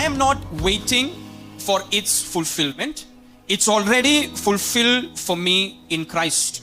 I am not waiting for its fulfillment. It's already fulfilled for me in Christ.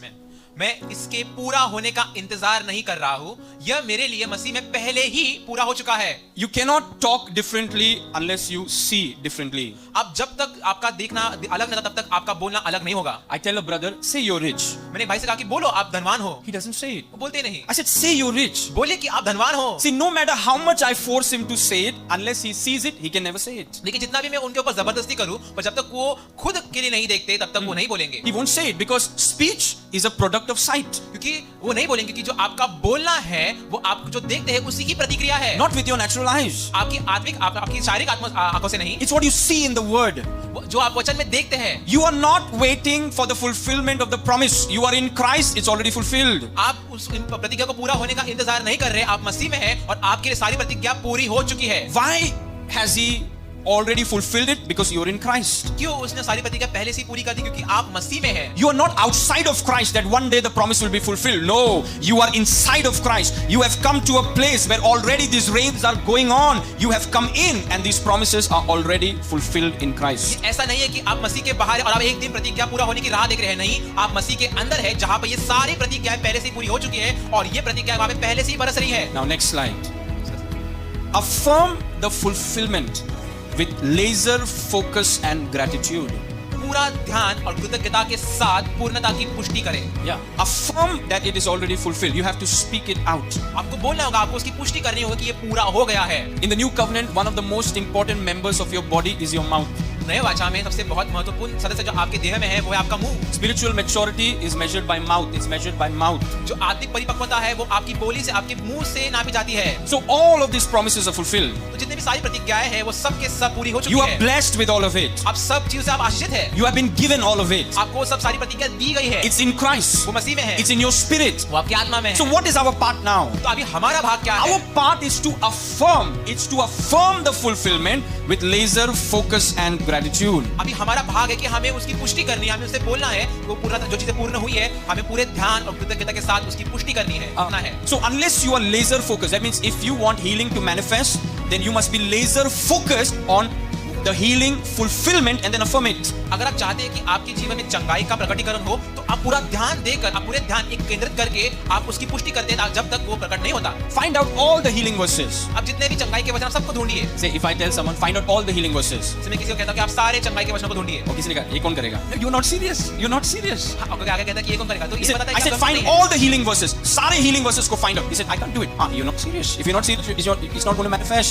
मैं इसके पूरा होने का इंतजार नहीं कर रहा हूं, यह मेरे लिए मसीह में पहले ही पूरा हो चुका है। You cannot talk differently unless you see differently. अब जब तक आपका देखना अलग नहीं होता तब तक आपका बोलना अलग नहीं होगा। I tell a brother, say you're rich. मैंने भाई से कहा कि बोलो आप धनवान हो, He doesn't say it. वो बोलते नहीं। I said, say you're rich. बोलिए कि आप धनवान हो। See, no matter how much I force him to say it, unless he sees it, he can never say it. लेकिन जितना भी मैं उनके ऊपर जबरदस्ती करूं, पर जब तक वो खुद के लिए नहीं देखते तब तक वो नहीं बोलेंगे। He won't say it because speech is a product of sight. क्योंकि वो नहीं बोलेंगे कि जो आपका बोलना है वो आप जो देखते हैं उसी की प्रतिक्रिया है। Not with your natural eyes. आपकी आपकी शारीरिक आंखों से नहीं। It's what you see in the word. जो आप वचन में देखते हैं। You are not waiting for the fulfillment of the promise. You are in Christ. It's already fulfilled. आप उस प्रतिज्ञा को पूरा होने का इंतजार नहीं कर रहे, आप मसीह में हैं और आपके लिए सारी प्रतिज्ञा पूरी हो चुकी है। Why has he already fulfilled it? Because you're in Christ. क्यों उसने सारी प्रतिज्ञा पहले से ही पूरी कर दी? क्योंकि आप मसीह में हैं। You are not outside of Christ that one day the promise will be fulfilled. No, you are inside of Christ. You have come to a place where already these reigns are going on. You have come in and these promises are already fulfilled in Christ. ऐसा नहीं है कि आप मसीह के बाहर और आप एक दिन प्रतिज्ञा पूरा होने की राह देख रहे हैं, नहीं, आप मसीह के अंदर है जहां पर ये सारी प्रतिज्ञाएं पहले से ही पूरी हो चुकी है और ये प्रतिज्ञाएं वहां पे पहले से ही बरस रही है। Now next slide. Affirm the fulfillment with laser focus and gratitude. पूरा ध्यान और कृतज्ञता के साथ पूर्णता की पुष्टि करें। Yeah. Affirm that it is already fulfilled. You have to speak it out. आपको बोलना होगा, आपको उसकी पुष्टि करनी होगी कि ये पूरा हो गया है। In the new covenant, one of the most important members of your body is your mouth. नए वाचा में सबसे बहुत महत्वपूर्ण सदस्य जो आपके देह में है वो है आपका मुंह। Spiritual maturity is measured by mouth. It's measured by mouth. जो आत्मिक परिपक्वता है वो आपकी बोली से, आपके मुंह से नापी जाती है। So all of these promises are fulfilled. तो जितनी भी सारी प्रतिज्ञाएं हैं वो सब के सब पूरी हो चुकी You है। are blessed with all of it. आप सब चीजों से आप आशीषित हैं। You have been given all of it. आपको सब सारी प्रतिज्ञा दी गई है। It's in Christ. वो मसीह में है। It's in your spirit. वो आपकी आत्मा में है। So what is our part now? तो अभी हमारा भाग क्या है? Our part is to affirm. It's to affirm the fulfillment with laser focus and gratitude. अभी हमारा भाग है कि हमें उसकी पुष्टि करनी है, हमें उससे बोलना है, वो पूरा जो चीजें पूर्ण हुई है हमें पूरे ध्यान और कृतज्ञता के साथ उसकी पुष्टि करनी है, करना है। So unless you are laser focused, that means if you want healing to manifest, then you must be laser focused on the healing fulfillment and then affirm it. अगर आप चाहते हैं कि आपके जीवन में चंगाई का प्रकटीकरण हो तो आप पूरा ध्यान देकर, आप पूरे ध्यान एक केंद्रित करके आप उसकी पुष्टि करते हैं जब तक वो प्रकट नहीं होता। Find out all the healing verses. आप जितने भी चंगाई के वचन आप सबको ढूंढिए। Say if I tell someone find out all the healing verses. मैं किसी को कहता हूं कि आप सारे चंगाई के वचनों को ढूंढिए। और किसी ने कहा ये कौन करेगा? You're not serious. You're not serious. आपको आगे कहता है कि ये कौन करेगा? तो He ये said, बताता है I कि said आप find नहीं है। all the healing verses. सारे healing verses को find out. He said I can't do it. You're not serious. If you're not serious, it's not going to manifest.